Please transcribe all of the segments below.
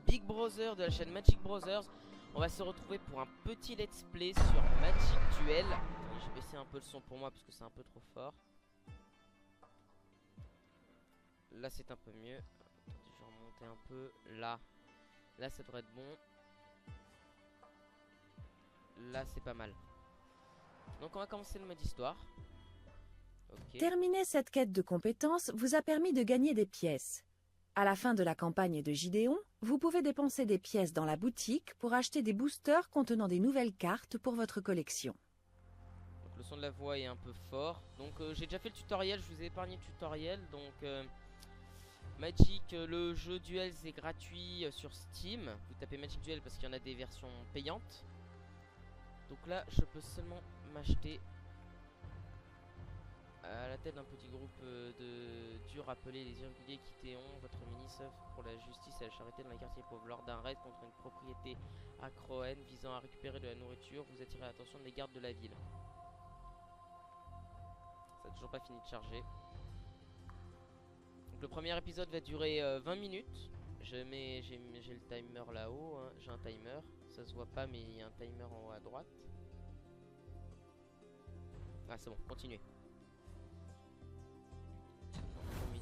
Big Brother de la chaîne Magic Brothers. On va se retrouver pour un petit let's play sur Magic Duel. Attendez, je vais baisser un peu le son pour moi parce que c'est un peu trop fort. Là c'est un peu mieux. Attendez, je vais remonter un peu. Là ça devrait être bon. Là c'est pas mal. Donc on va commencer le mode histoire. Ok. Terminer cette quête de compétences vous a permis de gagner des pièces. À la fin de la campagne de Gideon, vous pouvez dépenser des pièces dans la boutique pour acheter des boosters contenant des nouvelles cartes pour votre collection. Donc le son de la voix est un peu fort. Donc j'ai déjà fait le tutoriel, je vous ai épargné le tutoriel. Donc Magic, le jeu Duels est gratuit sur Steam. Vous tapez Magic Duel parce qu'il y en a des versions payantes. Donc là je peux seulement m'acheter à la tête d'un petit groupe de durs appelés les irréguliers Kitéon, votre mini-œuvre pour la justice et la charité dans les quartiers pauvres. Lors d'un raid contre une propriété à Croen visant à récupérer de la nourriture, vous attirez l'attention des gardes de la ville. Ça n'a toujours pas fini de charger. Donc le premier épisode va durer 20 minutes. J'ai le timer là-haut, hein. J'ai un timer, ça se voit pas mais il y a un timer en haut à droite. Ah c'est bon, continuez.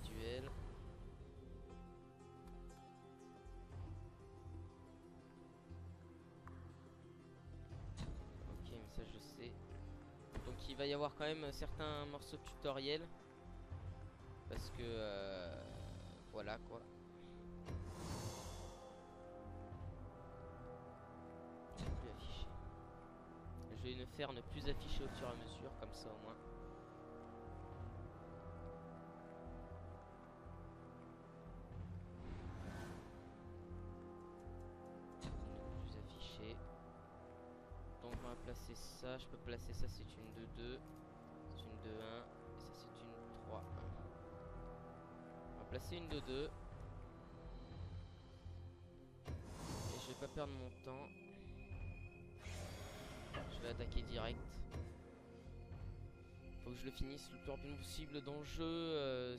Duel. Ok, mais ça je sais. Donc il va y avoir quand même certains morceaux de tutoriel. Parce que voilà quoi. Je vais plus afficher. Je vais le faire ne plus afficher au fur et à mesure, comme ça au moins. Donc on va placer ça, je peux placer ça, c'est une 2-2, c'est une 2-1, et ça c'est une 3-1. On va placer une 2-2. Et je vais pas perdre mon temps. Je vais attaquer direct. Faut que je le finisse le plus rapidement possible dans le jeu.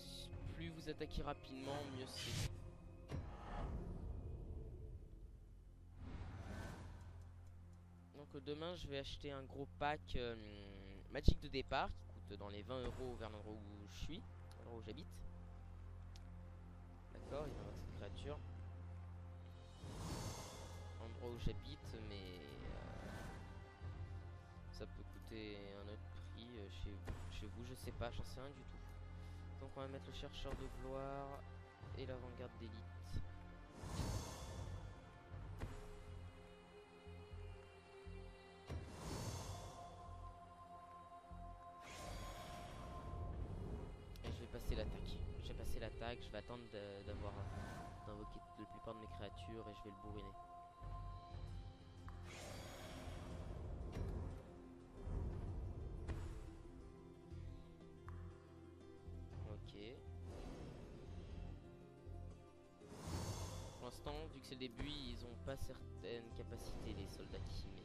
Plus vous attaquez rapidement, mieux c'est. Donc demain je vais acheter un gros pack Magic de départ qui coûte dans les 20 € vers l'endroit où je suis, l'endroit où j'habite. D'accord, il va y avoir cette créature. Endroit où j'habite, mais ça peut coûter un autre prix chez vous, je sais pas, j'en sais rien du tout. Donc on va mettre le chercheur de gloire et l'avant-garde d'élite. Passer l'attaque. J'ai passé l'attaque, je vais attendre d'invoquer la plupart de mes créatures et je vais le bourriner. Ok. Pour l'instant, vu que c'est le début, ils ont pas certaines capacités les soldats qui mettent.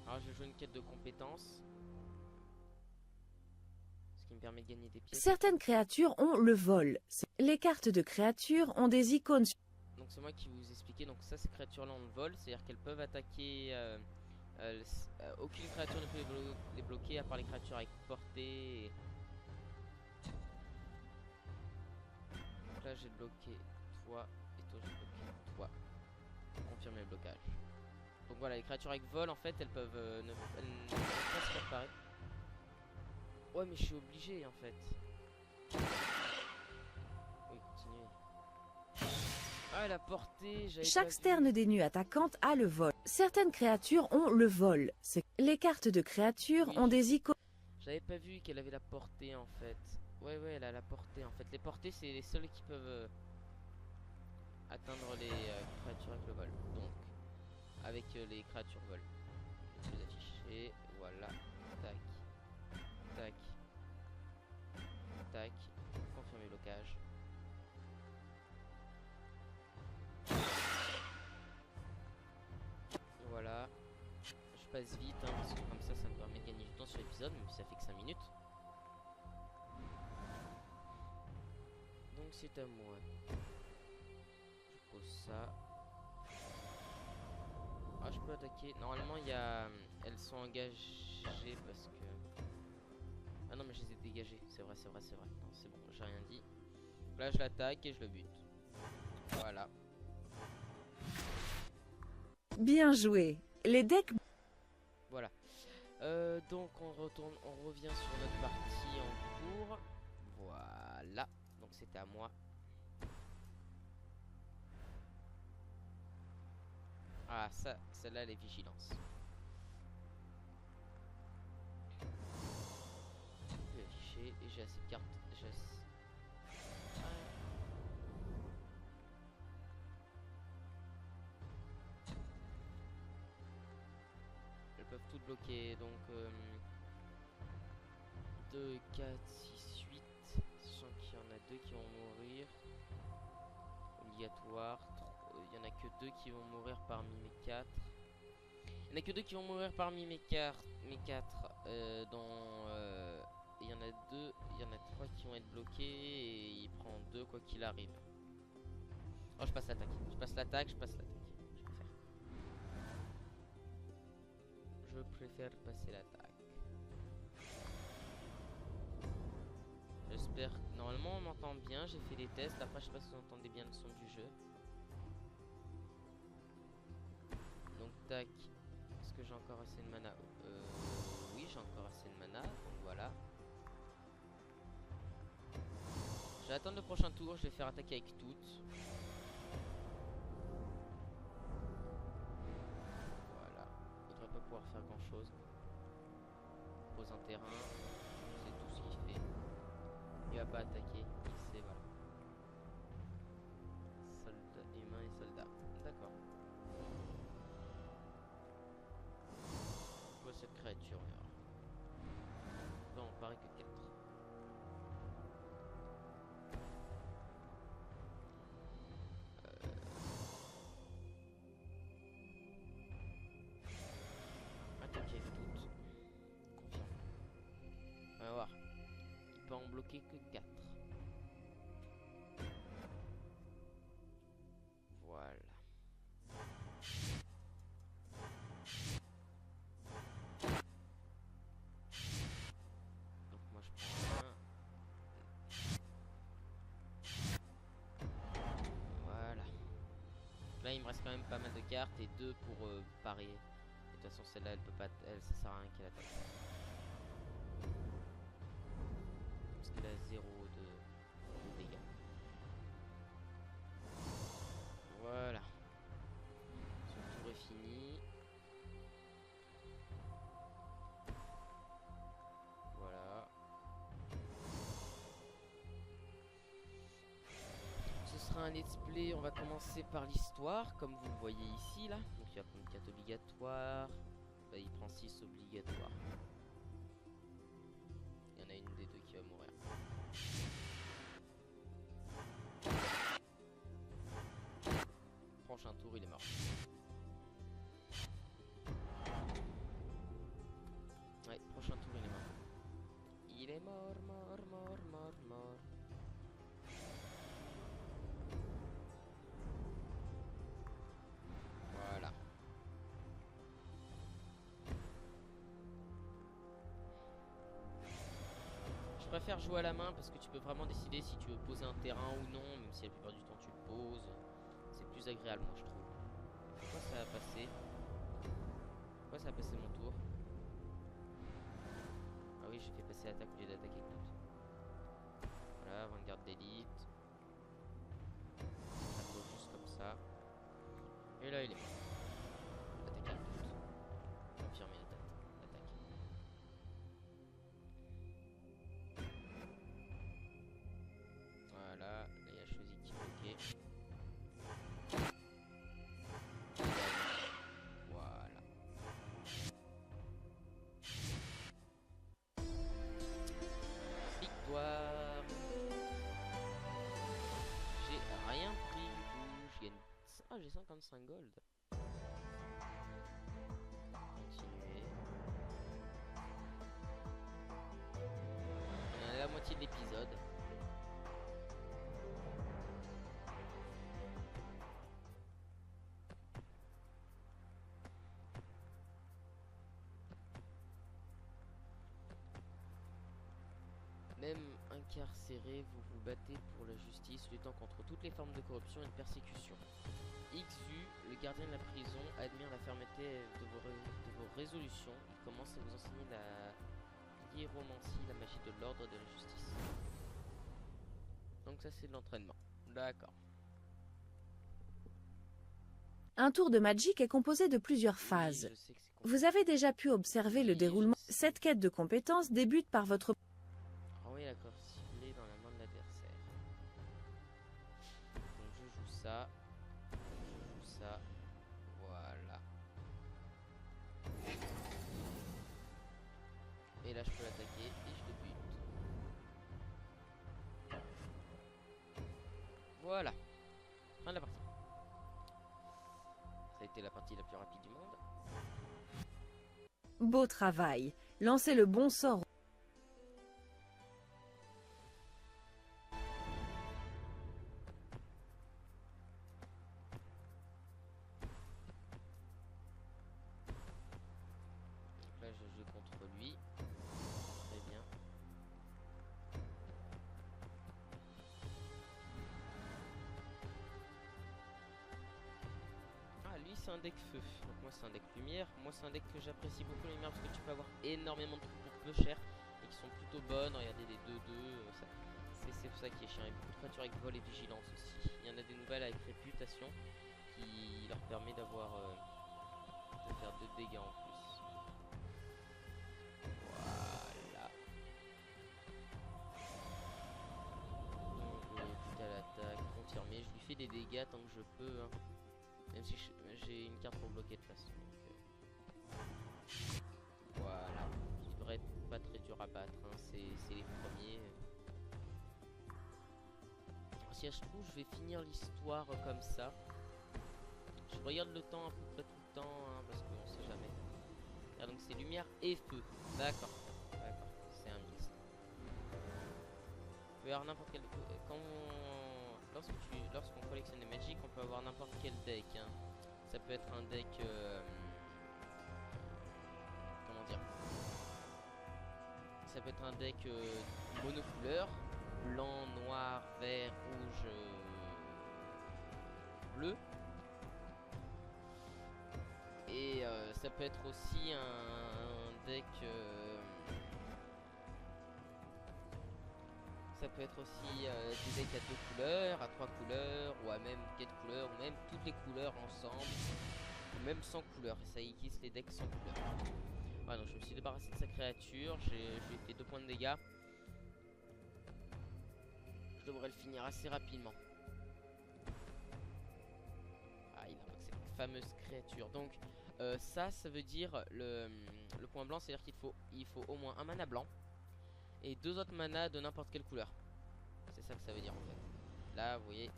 Alors je joue une quête de compétences, ce qui me permet de gagner des pièces. Certaines créatures ont le vol. Les cartes de créatures ont des icônes. Donc c'est moi qui vous expliquais, donc ça ces créatures là ont le vol, c'est à dire qu'elles peuvent attaquer, aucune créature ne peut les bloquer à part les créatures avec portée. Donc là j'ai bloqué toi et toi j'ai bloqué toi, pour confirmer le blocage. Donc voilà, les créatures avec vol en fait elles peuvent ne pas se préparer. Ouais mais je suis obligé en fait. Oui, continuez. Ah la portée, j'avais Chaque pas sterne des nues attaquante a le vol. Certaines créatures ont le vol. Les cartes de créatures ont des icônes. J'avais pas vu qu'elle avait la portée en fait. Ouais elle a la portée en fait. Les portées c'est les seuls qui peuvent atteindre les créatures avec le vol. Donc avec les créatures vol. Je vais les afficher. Voilà. Tac. Tac. Tac. Confirmer le blocage. je passe vite, hein, parce que comme ça me permet de gagner du temps sur l'épisode, même si ça fait que 5 minutes. Donc c'est à moi. Je pose ça. Ah, je peux attaquer. Normalement, il y a... Elles sont engagées parce que... Ah non, mais je les ai dégagées. C'est vrai. Non, c'est bon, j'ai rien dit. Là, je l'attaque et je le bute. Voilà. Bien joué. Les decks... Voilà. Donc, on revient sur notre partie en cours. Voilà. Donc, c'était à moi. Ah, ça, celle-là, elle est vigilance. Je vais afficher et j'ai assez de cartes. Elles peuvent toutes bloquer, donc 2, 4, 6, 8. Sachant qu'il y en a 2 qui vont mourir. Obligatoire. Il y en a que 2 qui vont mourir parmi mes 4. Il n'y en a que 2 qui vont mourir parmi mes 4. Il y en a 2, il y en a 3 qui vont être bloqués et il prend 2 quoi qu'il arrive. Oh, je passe l'attaque. Je préfère passer l'attaque. J'espère. Normalement, on m'entend bien. J'ai fait des tests. Après, je sais pas si vous entendez bien le son du jeu. Donc, tac. Est-ce que j'ai encore assez de mana? Oui, j'ai encore assez de mana. Donc, voilà. Je vais attendre le prochain tour. Je vais faire attaquer avec toutes. Voilà. Il devrait pas pouvoir faire grand chose. Pose un terrain. C'est tout ce qu'il fait. Il va pas attaquer. Il sait, voilà. Soldat, humain et soldat. D'accord. Je vois cette créature. Non, pareil que 4. Attaquer toutes. Confirme. On va voir. Il peut en bloquer que 4. Voilà. Donc moi je prends un. Voilà. Là il me reste quand même pas mal de cartes et 2 pour parier. De toute façon celle-là elle peut pas, elle ça sert à rien qu'elle attaque. Parce qu'il a 0 de dégâts. Voilà. Son tour est fini. Voilà. Ce sera un let's play, on va commencer par l'histoire, comme vous le voyez ici là. Donc il va prendre 4 obligatoires. Bah, il prend 6 obligatoires. Il y en a une des 2 qui va mourir. Prochain tour, il est mort. Ouais, prochain tour, il est mort. Il est mort. Voilà. Je préfère jouer à la main parce que tu peux vraiment décider si tu veux poser un terrain ou non, même si la plupart du temps tu le poses. C'est plus agréable, moi je trouve. Pourquoi ça a passé? Pourquoi ça a passé mon tour? Ah oui, j'ai fait passer l'attaque au lieu d'attaquer avec toutes. Voilà, avant-garde d'élite. Château juste comme ça. Et là, il est mort. Attaquer avec toutes. Confirmer l'attaque. Voilà, là il a choisi qui bloquer. Voilà. Victoire. J'ai rien pris du tout. Je gagne. Ah, j'ai 55 gold. Continue. partie de l'épisode. Même incarcéré, vous vous battez pour la justice, luttant contre toutes les formes de corruption et de persécution. Xu, le gardien de la prison, admire la fermeté de vos résolutions. Il commence à vous enseigner la hiéromancie, la magie de l'ordre et de la justice. Donc ça c'est de l'entraînement. D'accord. Un tour de Magic est composé de plusieurs phases. Oui, je sais que c'est compliqué. Vous avez déjà pu observer le Oui, déroulement. je sais. Cette quête de compétences débute par votre... Ah oui d'accord, ciblé dans la main de l'adversaire. Donc je joue ça. Je joue ça. Voilà. Et là je peux l'attaquer et je le bute. Voilà. Fin de la partie. Ça a été la partie la plus rapide du monde. Beau travail. Lancez le bon sort. Là je joue contre lui. Très bien. Ah lui c'est un deck feu. Donc moi c'est un deck lumière. Moi c'est un deck que j'apprécie beaucoup lumière parce que tu peux avoir énormément de trucs pour peu cher et qui sont plutôt bonnes. Regardez les 2-2. C'est ça qui est chiant. Il y a beaucoup de créatures avec vol et vigilance aussi. Il y en a des nouvelles avec réputation qui leur permet d'avoir de faire 2 dégâts en plus. Voilà. Donc tout à l'attaque, confirmé. Je lui fais des dégâts tant que je peux. Hein. Même si j'ai une carte pour bloquer de toute façon. Donc, voilà. Qui devrait être pas très dur à battre. Hein. C'est les premiers. Si je trouve, je vais finir l'histoire comme ça. Je regarde le temps à peu près tout le temps, hein, parce qu'on sait jamais. Et donc c'est lumière et feu. D'accord. D'accord. C'est un mix. On peut avoir n'importe quel. Lorsqu'on collectionne des magic, on peut avoir n'importe quel deck. Hein. Ça peut être un deck. Comment dire? Ça peut être un deck monocouleur. Blanc, noir, vert, rouge, bleu. Et ça peut être aussi un deck. Ça peut être aussi des decks à 2 couleurs, à 3 couleurs, ou à même 4 couleurs, ou même toutes les couleurs ensemble, ou même sans couleurs. Et ça existe les decks sans couleurs. Voilà, donc je me suis débarrassé de sa créature, je lui ai fait 2 points de dégâts. Je devrais le finir assez rapidement. Ah, il invoque cette fameuse créature. Donc ça veut dire le point blanc, c'est à dire qu'il faut au moins un mana blanc et 2 autres manas de n'importe quelle couleur. C'est ça que ça veut dire en fait. Là vous voyez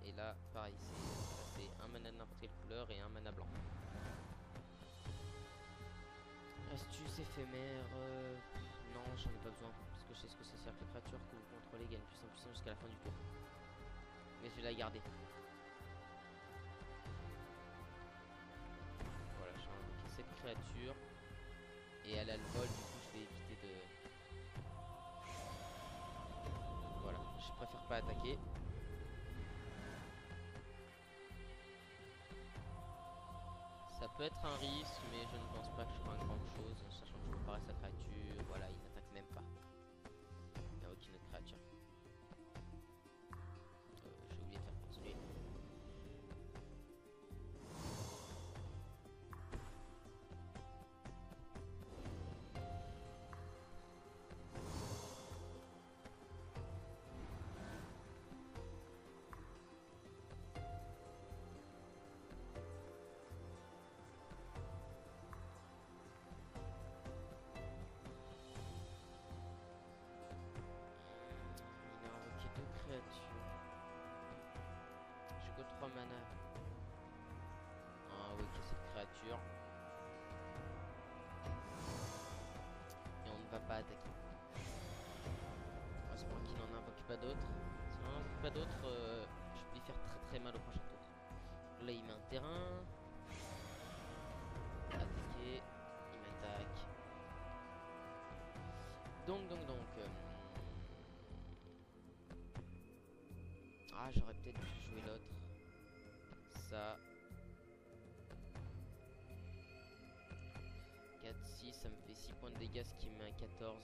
1 et là pareil, c'est un mana de n'importe quelle couleur et un mana blanc. Astuce éphémère, non j'en ai pas besoin parce que je sais ce que c'est, c'est-à-dire que les créatures que vous contrôlez gagnent plus en puissance jusqu'à la fin du tour. Mais je vais la garder. Voilà, j'ai invoqué cette créature et elle a le vol, du coup je vais éviter de... Voilà, je préfère pas attaquer. Ça peut être un risque, mais je ne pense pas que je ferai grand chose, sachant que je préparais sa créature. Voilà, il n'attaque même pas. Il n'y a aucune autre créature. J'ai oublié de faire continuer. Il a invoqué 2 créatures. J'ai que 3 mana. Ah oui, que cette créature. Et on ne va pas attaquer. d'autres. Si on n'en trouve pas d'autres, je peux lui faire très très mal au prochain tour. Là il met un terrain. Attaquer. Il m'attaque. Donc. Ah, j'aurais peut-être dû jouer l'autre. Ça. 4, 6, ça me fait 6 points de dégâts, ce qui me met un 14.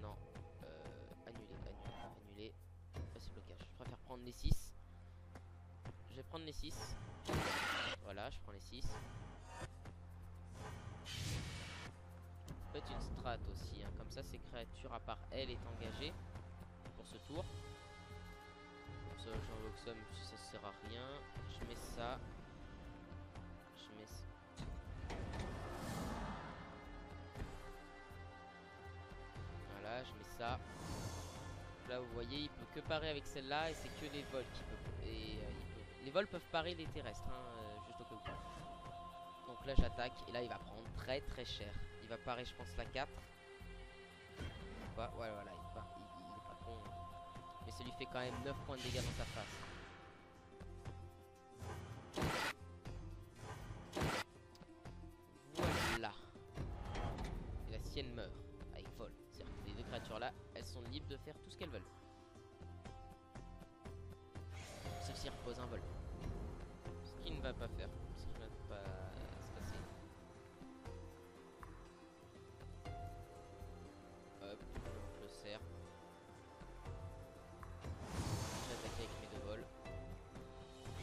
Non. Annuler. Passer blocage. Je préfère prendre les 6. Je vais prendre les 6. Voilà, je prends les 6. Peut-être une strat aussi, hein. Comme ça, ces créatures, à part elle, est engagée pour ce tour. Comme ça, j'invoque ça, même si ça sert à rien. Je mets ça. Je mets ça. Voilà, je mets ça. Là, vous voyez, il peut que parer avec celle-là et c'est que les vols qui peuvent. Les vols peuvent parer les terrestres, hein, juste au cas où. Donc là, j'attaque et là, il va prendre très très cher. Il va parer, je pense, la 4. Ouais, voilà, il est pas con. Mais ça lui fait quand même 9 points de dégâts dans sa face. Voilà. Et la sienne meurt. Avec vol. C'est-à-dire que les deux créatures là, elles sont libres de faire tout ce qu'elles veulent. Sauf s'ils reposent un vol. Ce qui ne va pas faire. Ce qui ne va pas se passer. Hop, je le serre. J'attaque avec mes deux vols.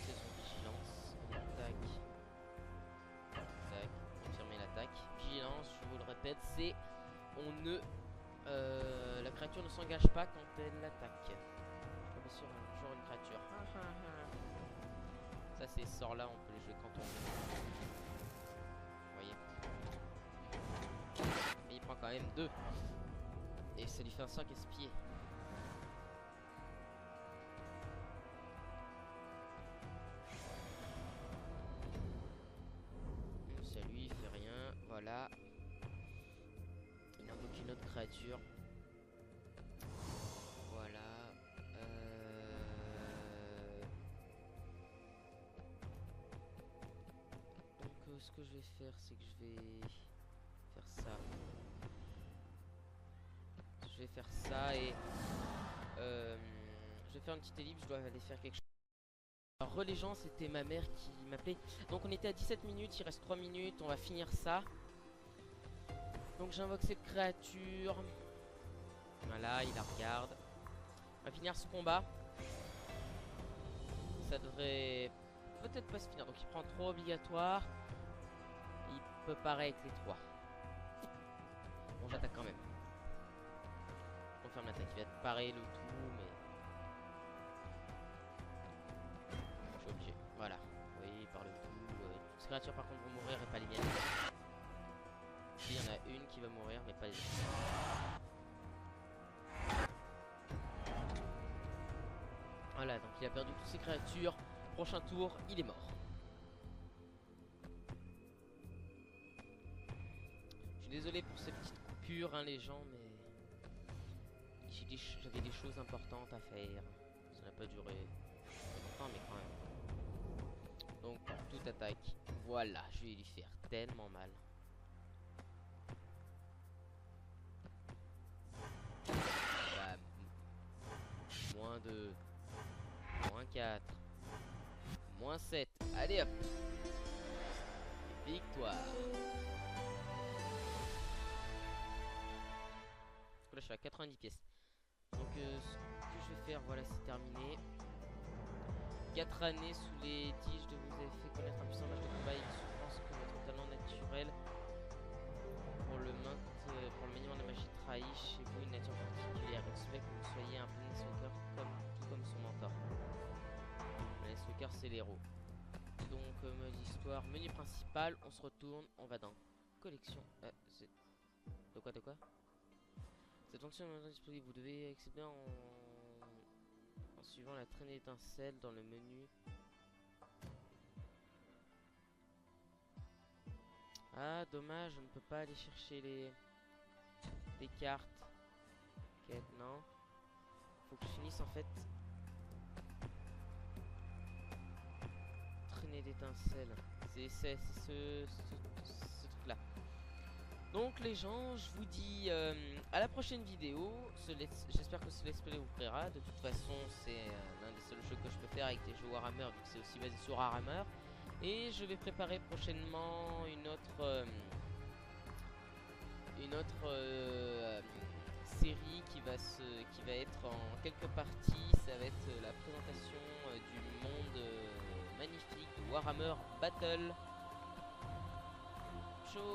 C'est son vigilance. Tac. Tac. Confirmer l'attaque. Vigilance, je vous le répète, c'est on ne. La créature ne s'engage pas quand elle l'attaque. Comme sur genre une créature. Ça, ces sorts là, on peut les jouer quand on veut. Vous voyez. Mais il prend quand même 2. Et ça lui fait un 5 espier. Ça lui il fait rien. Voilà. Il invoque une autre créature. Voilà. Donc ce que je vais faire, c'est que je vais faire ça. Je vais faire ça et je vais faire une petite ellipse. Je dois aller faire quelque chose. Alors les gens, c'était ma mère qui m'appelait. Donc on était à 17 minutes, il reste 3 minutes, on va finir ça. Donc j'invoque cette créature. Voilà, il la regarde. On va finir ce combat. Ça devrait peut-être pas se finir. Donc il prend 3 obligatoires. Il peut parer avec les 3. Bon, j'attaque quand même. Je confirme l'attaque. Il va te parer le tout, mais je suis obligé. Voilà. Oui, par le tout. Toutes ces créatures par contre vont mourir et pas les miennes. Il y en a une qui va mourir, mais pas les autres. Voilà, donc il a perdu toutes ses créatures. Prochain tour, il est mort. Je suis désolé pour ces petites coupures, hein, les gens, mais j'avais des choses importantes à faire. Ça n'a pas duré longtemps, mais quand même. Donc, toute attaque. Voilà, je vais lui faire tellement mal. Bam. Moins 2. Moins 4. Moins 7. Allez hop. Victoire. Là je suis à 90 pièces. Donc ce que je vais faire, voilà, c'est terminé. 4 années sous les tiges de vous avez fait connaître un puissant match de combat et une souffrance que votre talent naturel pour le maniement de la magie trahit chez vous une nature particulière. Il se fait que vous soyez un planeswalker tout comme son mentor. Planeswalker, c'est l'héros. Donc mode histoire, menu principal, on se retourne, on va dans collection. C'est de quoi? Cette fonction est maintenant disponible. Vous devez accéder en suivant la traînée d'étincelles dans le menu. Ah, dommage, je ne peux pas aller chercher les cartes. Quête, non. Faut que je finisse en fait. Traîner d'étincelles. C'est ce truc là. Donc les gens, je vous dis à la prochaine vidéo. J'espère que ce let's play vous plaira. De toute façon, c'est l'un des seuls jeux que je peux faire avec des jeux Warhammer, vu que c'est aussi basé sur Warhammer. Et je vais préparer prochainement une autre série qui va être en quelques parties. Ça va être la présentation du monde magnifique de Warhammer Battle. Ciao.